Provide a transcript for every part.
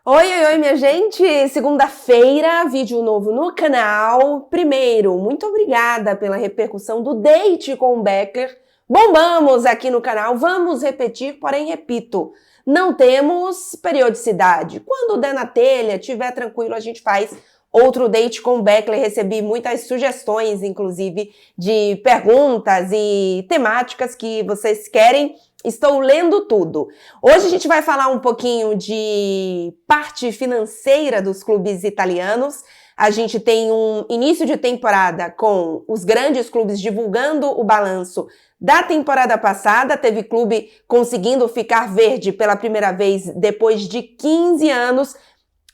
Oi, minha gente! Segunda-feira, vídeo novo no canal. Primeiro, muito obrigada pela repercussão do date com o Beckler. Bombamos aqui no canal, vamos repetir, porém repito, não temos periodicidade. Quando der na telha, tiver tranquilo, a gente faz outro date com o Beckler. Recebi muitas sugestões, inclusive, de perguntas e temáticas que vocês querem. Estou lendo tudo. Hoje a gente vai falar um pouquinho de parte financeira dos clubes italianos. A gente tem um início de temporada com os grandes clubes divulgando o balanço da temporada passada. Teve clube conseguindo ficar verde pela primeira vez depois de 15 anos.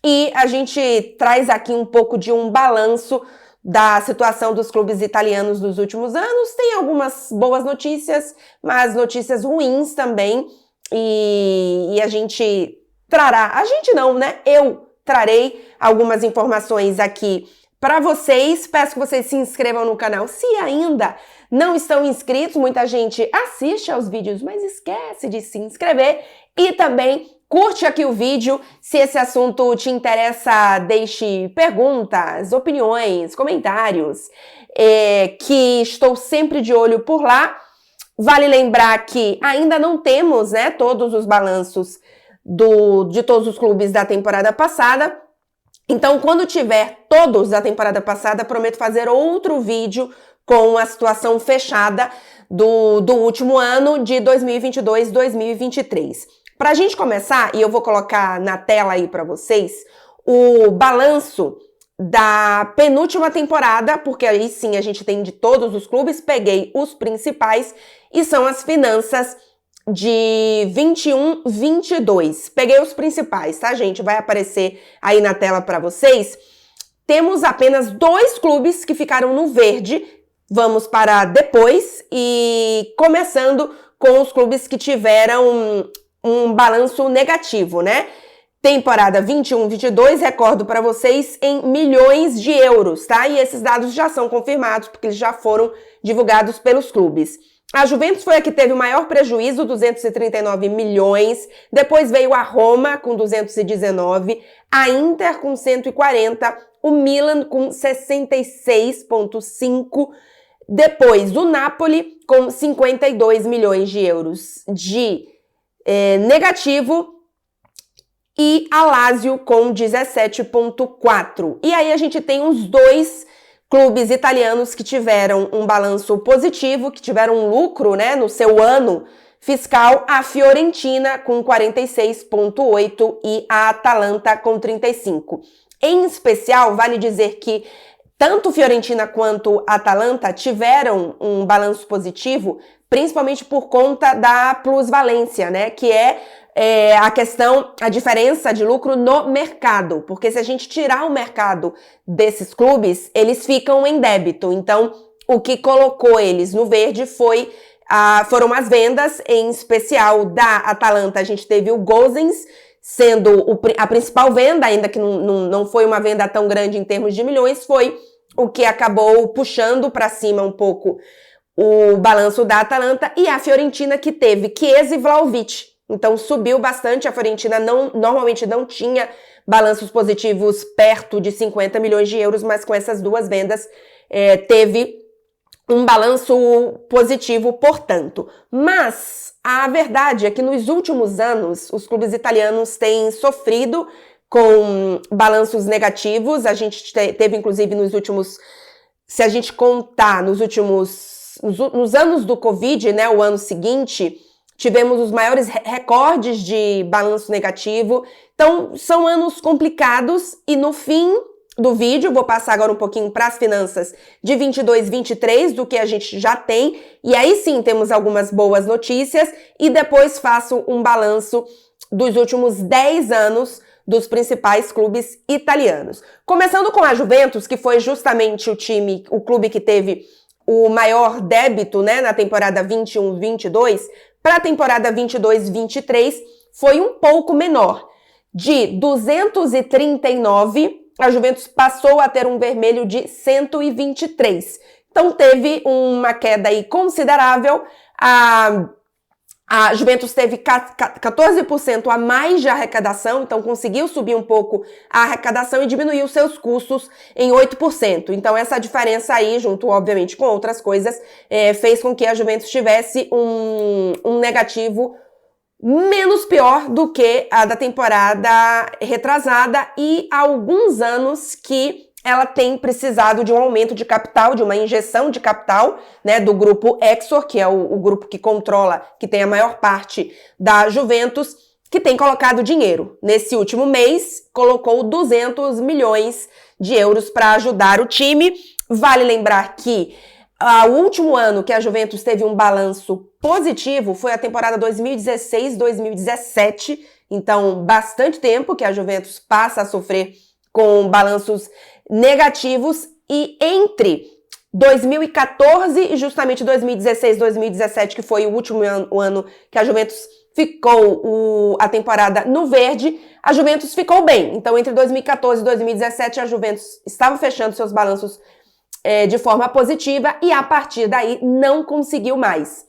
E a gente traz aqui um pouco de um balanço da situação dos clubes italianos nos últimos anos. Tem algumas boas notícias, mas notícias ruins também. E a gente trará, a gente não, né? Eu trarei algumas informações aqui para vocês. Peço que vocês se inscrevam no canal se ainda não estão inscritos. Muita gente assiste aos vídeos, mas esquece de se inscrever. E também curte aqui o vídeo. Se esse assunto te interessa, deixe perguntas, opiniões, comentários, que estou sempre de olho por lá. Vale lembrar que ainda não temos, né, todos os balanços de todos os clubes da temporada passada. Então, quando tiver todos da temporada passada, prometo fazer outro vídeo com a situação fechada do último ano de 2022-2023. Para a gente começar, e eu vou colocar na tela aí para vocês, o balanço da penúltima temporada, porque aí sim a gente tem de todos os clubes, peguei os principais e são as finanças de 21-22. Peguei os principais, tá, gente? Vai aparecer aí na tela para vocês. Temos apenas 2 clubes que ficaram no verde. Vamos para depois e começando com os clubes que tiveram um balanço negativo, né? Temporada 21-22, recordo para vocês, em milhões de euros, tá? E esses dados já são confirmados, porque eles já foram divulgados pelos clubes. A Juventus foi a que teve o maior prejuízo, 239 milhões. Depois veio a Roma, com 219. A Inter, com 140. O Milan, com 66,5. Depois, o Napoli, com 52 milhões de euros de negativo, e a Lazio com 17,4. E aí a gente tem os 2 clubes italianos que tiveram um balanço positivo, que tiveram um lucro, né, no seu ano fiscal, a Fiorentina com 46,8 e a Atalanta com 35. Em especial, vale dizer que tanto Fiorentina quanto Atalanta tiveram um balanço positivo, principalmente por conta da plusvalência, né? Que é a diferença de lucro no mercado. Porque se a gente tirar o mercado desses clubes, eles ficam em débito. Então, o que colocou eles no verde foram as vendas, em especial da Atalanta. A gente teve o Gosens sendo a principal venda, ainda que não foi uma venda tão grande em termos de milhões, foi o que acabou puxando para cima um pouco o balanço da Atalanta, e a Fiorentina, que teve Chiesa e Vlahovic. Então subiu bastante. A Fiorentina normalmente não tinha balanços positivos perto de 50 milhões de euros, mas com essas 2 vendas teve um balanço positivo, portanto. Mas a verdade é que nos últimos anos os clubes italianos têm sofrido com balanços negativos. A gente teve, inclusive, se a gente contar nos anos do Covid, né, o ano seguinte, tivemos os maiores recordes de balanço negativo. Então, são anos complicados, e no fim do vídeo, vou passar agora um pouquinho para as finanças de 22-23, do que a gente já tem, e aí sim temos algumas boas notícias, e depois faço um balanço dos últimos 10 anos dos principais clubes italianos. Começando com a Juventus, que foi justamente o clube que teve o maior débito, né, na temporada 21-22, para a temporada 22-23 foi um pouco menor. De 239, a Juventus passou a ter um vermelho de 123. Então teve uma queda aí considerável. A A Juventus teve 14% a mais de arrecadação, então conseguiu subir um pouco a arrecadação e diminuiu seus custos em 8%. Então essa diferença aí, junto obviamente com outras coisas, fez com que a Juventus tivesse um negativo menos pior do que a da temporada retrasada e há alguns anos que ela tem precisado de um aumento de capital, de uma injeção de capital, né, do grupo Exor, que é o grupo que controla, que tem a maior parte da Juventus, que tem colocado dinheiro. Nesse último mês, colocou 200 milhões de euros para ajudar o time. Vale lembrar que o último ano que a Juventus teve um balanço positivo foi a temporada 2016-2017, então bastante tempo que a Juventus passa a sofrer com balanços negativos, e entre 2014 e justamente 2016-2017, que foi o último ano que a Juventus ficou a temporada no verde, a Juventus ficou bem. Então, entre 2014 e 2017, a Juventus estava fechando seus balanços de forma positiva e, a partir daí, não conseguiu mais.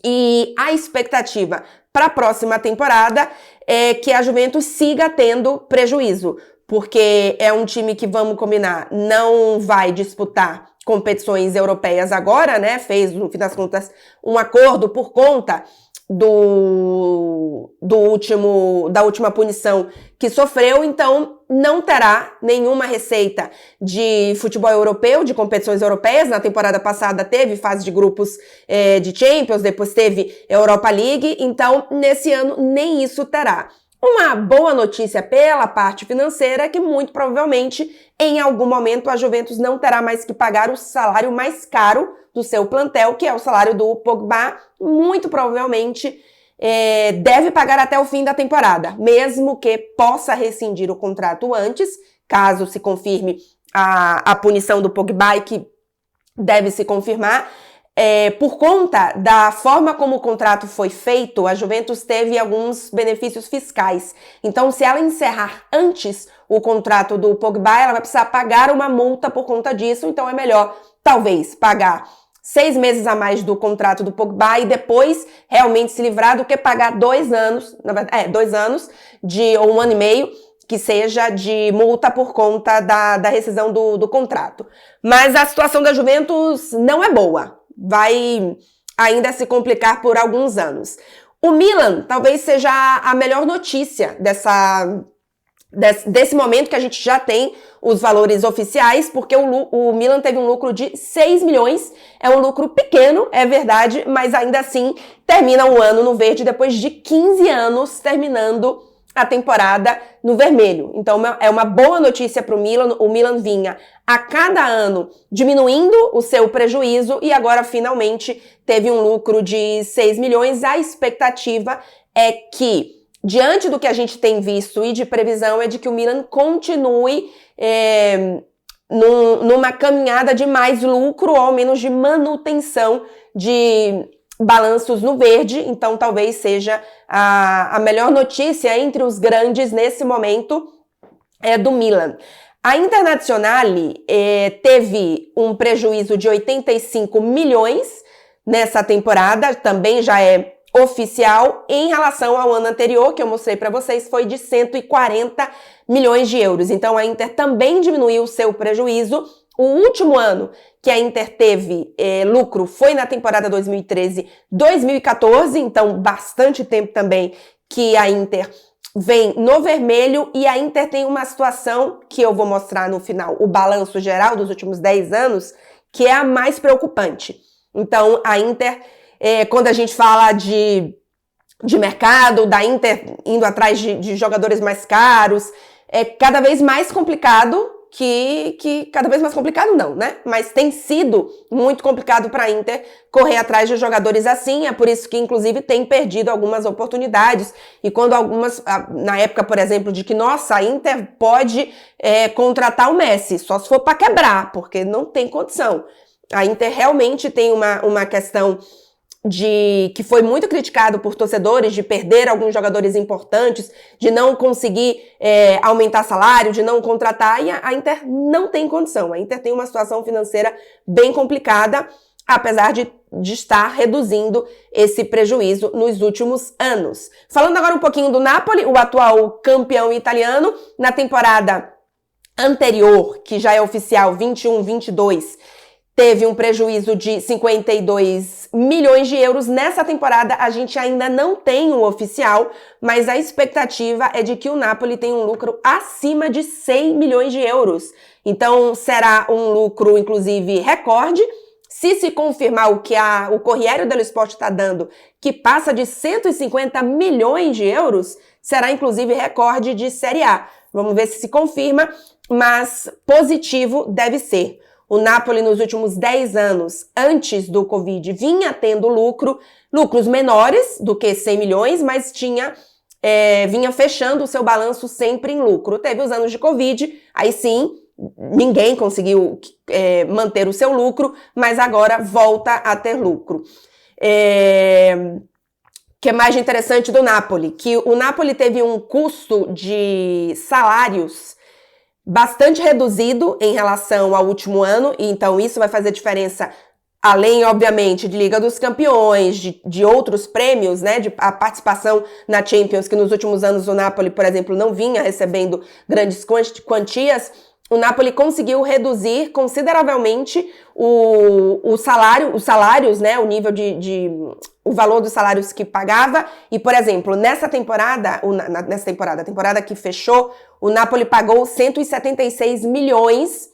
E a expectativa para a próxima temporada é que a Juventus siga tendo prejuízo, porque é um time que, vamos combinar, não vai disputar competições europeias agora, né? Fez, no fim das contas, um acordo por conta da última punição que sofreu, então não terá nenhuma receita de futebol europeu, de competições europeias. Na temporada passada teve fase de grupos de Champions, depois teve Europa League, então nesse ano nem isso terá. Uma boa notícia pela parte financeira é que muito provavelmente em algum momento a Juventus não terá mais que pagar o salário mais caro do seu plantel, que é o salário do Pogba. Muito provavelmente deve pagar até o fim da temporada, mesmo que possa rescindir o contrato antes, caso se confirme a punição do Pogba, e que deve se confirmar. Por conta da forma como o contrato foi feito, a Juventus teve alguns benefícios fiscais. Então, se ela encerrar antes o contrato do Pogba, ela vai precisar pagar uma multa por conta disso. Então, é melhor, talvez, pagar 6 meses a mais do contrato do Pogba e depois realmente se livrar do que pagar 2 anos, na verdade, 2 anos, ou 1 ano e meio, que seja de multa por conta da rescisão do contrato. Mas a situação da Juventus não é boa. Vai ainda se complicar por alguns anos. O Milan talvez seja a melhor notícia desse momento, que a gente já tem os valores oficiais, porque o Milan teve um lucro de 6 milhões, é um lucro pequeno, é verdade, mas ainda assim termina o ano no verde depois de 15 anos terminando a temporada no vermelho. Então é uma boa notícia para o Milan. O Milan vinha a cada ano diminuindo o seu prejuízo e agora finalmente teve um lucro de 6 milhões. A expectativa é que, diante do que a gente tem visto e de previsão, é de que o Milan continue numa caminhada de mais lucro, ou ao menos de manutenção de balanços no verde. Então talvez seja a melhor notícia entre os grandes nesse momento do Milan. A Internazionale teve um prejuízo de 85 milhões nessa temporada, também já é oficial. Em relação ao ano anterior, que eu mostrei para vocês, foi de 140 milhões de euros. Então a Inter também diminuiu o seu prejuízo. O último ano que a Inter teve lucro foi na temporada 2013-2014, então bastante tempo também que a Inter vem no vermelho, e a Inter tem uma situação que eu vou mostrar no final, o balanço geral dos últimos 10 anos, que é a mais preocupante. Então a Inter, quando a gente fala de mercado, da Inter indo atrás de jogadores mais caros, é cada vez mais complicado, cada vez mais complicado não, né? Mas tem sido muito complicado para a Inter correr atrás de jogadores assim. É por isso que, inclusive, tem perdido algumas oportunidades. E quando na época, por exemplo, de que, nossa, a Inter pode contratar o Messi, só se for para quebrar, porque não tem condição. A Inter realmente tem uma questão que foi muito criticado por torcedores, de perder alguns jogadores importantes, de não conseguir aumentar salário, de não contratar, e a Inter não tem condição. A Inter tem uma situação financeira bem complicada, apesar de de estar reduzindo esse prejuízo nos últimos anos. Falando agora um pouquinho do Napoli, o atual campeão italiano, na temporada anterior, que já é oficial, 21-22, teve um prejuízo de 52 milhões de euros. Nessa temporada, a gente ainda não tem um oficial, mas a expectativa é de que o Napoli tenha um lucro acima de 100 milhões de euros. Então, será um lucro, inclusive, recorde. Se confirmar o que o Corriere dello Sport está dando, que passa de 150 milhões de euros, será, inclusive, recorde de Série A. Vamos ver se confirma, mas positivo deve ser. O Napoli, nos últimos 10 anos, antes do Covid, vinha tendo lucros menores do que 100 milhões, mas vinha fechando o seu balanço sempre em lucro. Teve os anos de Covid, aí sim, ninguém conseguiu manter o seu lucro, mas agora volta a ter lucro. Que é mais interessante do Napoli? Que o Napoli teve um custo de salários bastante reduzido em relação ao último ano, e então isso vai fazer diferença, além, obviamente, de Liga dos Campeões, de outros prêmios, né, a participação na Champions, que nos últimos anos o Napoli, por exemplo, não vinha recebendo grandes quantias. O Napoli conseguiu reduzir consideravelmente os salários, né, o nível o valor dos salários que pagava. E, por exemplo, a temporada que fechou, o Napoli pagou 176 milhões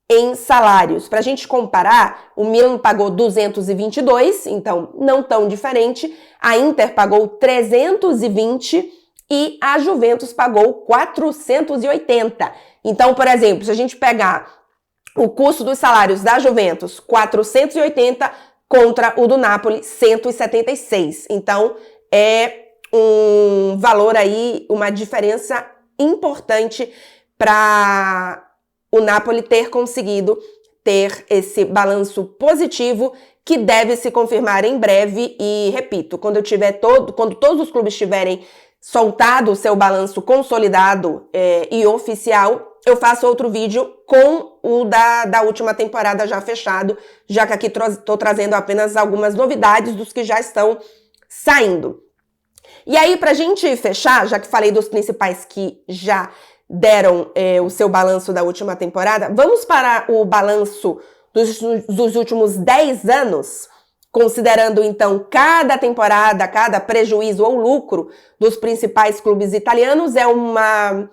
em salários. Para a gente comparar, o Milan pagou 222, então não tão diferente. A Inter pagou 320 e a Juventus pagou 480. Então, por exemplo, se a gente pegar o custo dos salários da Juventus, 480 contra o do Napoli, 176. Então, é um valor aí, uma diferença importante para o Napoli ter conseguido ter esse balanço positivo que deve se confirmar em breve. E, repito, quando todos os clubes tiverem soltado o seu balanço consolidado e oficial, eu faço outro vídeo com o da última temporada já fechado, já que aqui estou trazendo apenas algumas novidades dos que já estão saindo. E aí, pra gente fechar, já que falei dos principais que já deram o seu balanço da última temporada, vamos para o balanço dos últimos 10 anos, considerando então cada temporada, cada prejuízo ou lucro dos principais clubes italianos. É uma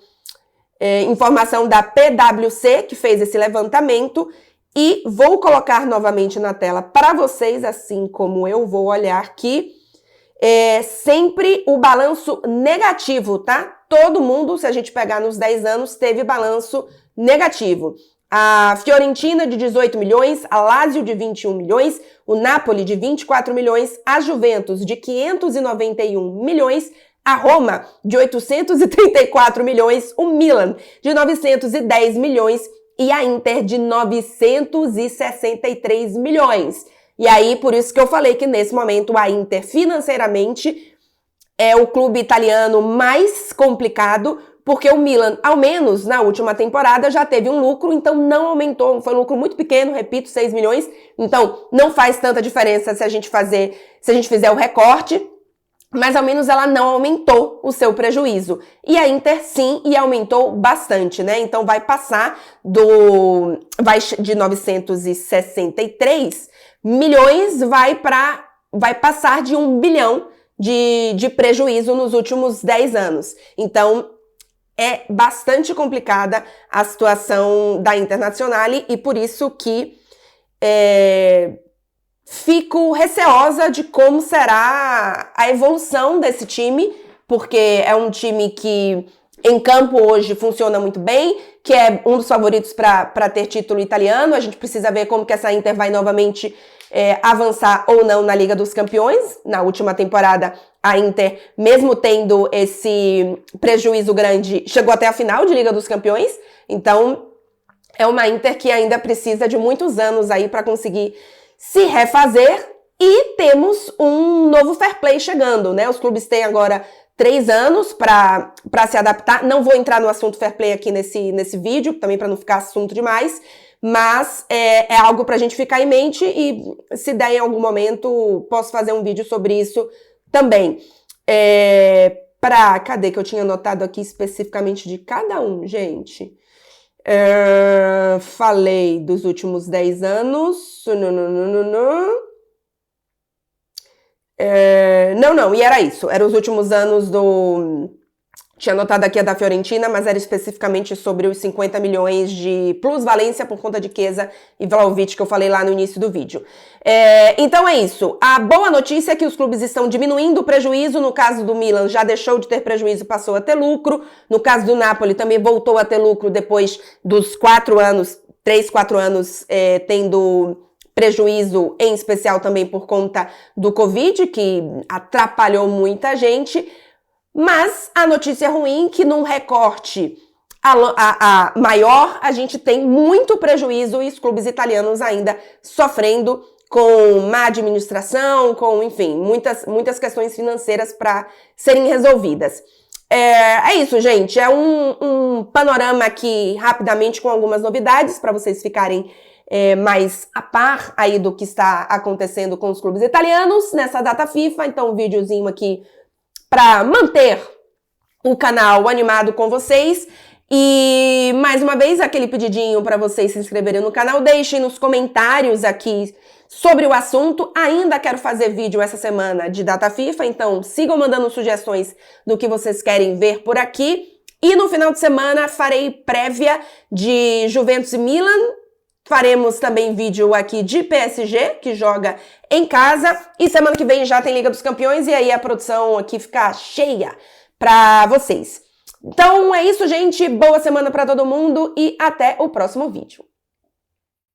informação da PwC que fez esse levantamento e vou colocar novamente na tela para vocês, assim como eu vou olhar aqui. Sempre o balanço negativo, tá? Todo mundo, se a gente pegar nos 10 anos, teve balanço negativo. A Fiorentina de 18 milhões, a Lazio de 21 milhões, o Napoli de 24 milhões, a Juventus de 591 milhões, a Roma de 834 milhões, o Milan de 910 milhões e a Inter de 963 milhões. E aí, por isso que eu falei que nesse momento a Inter financeiramente é o clube italiano mais complicado, porque o Milan, ao menos na última temporada, já teve um lucro, então não aumentou, foi um lucro muito pequeno, repito, 6 milhões, então não faz tanta diferença se a gente fizer o recorte, mas ao menos ela não aumentou o seu prejuízo. E a Inter sim, e aumentou bastante, né? Então vai de 963 milhões, vai passar de 1 bilhão de prejuízo nos últimos 10 anos. Então, é bastante complicada a situação da Internazionale e por isso que fico receosa de como será a evolução desse time, porque é um time que em campo hoje funciona muito bem, que é um dos favoritos para ter título italiano. A gente precisa ver como que essa Inter vai novamente avançar ou não na Liga dos Campeões. Na última temporada, a Inter, mesmo tendo esse prejuízo grande, chegou até a final de Liga dos Campeões. Então, é uma Inter que ainda precisa de muitos anos aí para conseguir se refazer. E temos um novo fair play chegando, né? Os clubes têm agora 3 anos para se adaptar. Não vou entrar no assunto fair play aqui nesse vídeo, também para não ficar assunto demais, mas é algo pra gente ficar em mente e se der em algum momento, posso fazer um vídeo sobre isso também. Cadê que eu tinha anotado aqui especificamente de cada um, gente? Falei dos últimos 10 anos. Não, e era isso. Eram os últimos anos do... Tinha anotado aqui a da Fiorentina, mas era especificamente sobre os 50 milhões de plusvalência por conta de Chiesa e Vlahovic, que eu falei lá no início do vídeo. Então é isso. A boa notícia é que os clubes estão diminuindo o prejuízo. No caso do Milan, já deixou de ter prejuízo, passou a ter lucro. No caso do Napoli, também voltou a ter lucro depois dos 3, 4 anos tendo prejuízo, em especial também por conta do Covid, que atrapalhou muita gente. Mas a notícia ruim é que num recorte maior, a gente tem muito prejuízo e os clubes italianos ainda sofrendo com má administração, com, enfim, muitas questões financeiras para serem resolvidas. É isso, gente. É um panorama aqui rapidamente com algumas novidades para vocês ficarem mais a par aí do que está acontecendo com os clubes italianos nessa data FIFA. Então, um videozinho aqui para manter o canal animado com vocês. E, mais uma vez, aquele pedidinho para vocês se inscreverem no canal. Deixem nos comentários aqui sobre o assunto. Ainda quero fazer vídeo essa semana de data FIFA, então sigam mandando sugestões do que vocês querem ver por aqui. E no final de semana farei prévia de Juventus e Milan. Faremos também vídeo aqui de PSG, que joga em casa. E semana que vem já tem Liga dos Campeões e aí a produção aqui fica cheia pra vocês. Então é isso, gente. Boa semana pra todo mundo e até o próximo vídeo.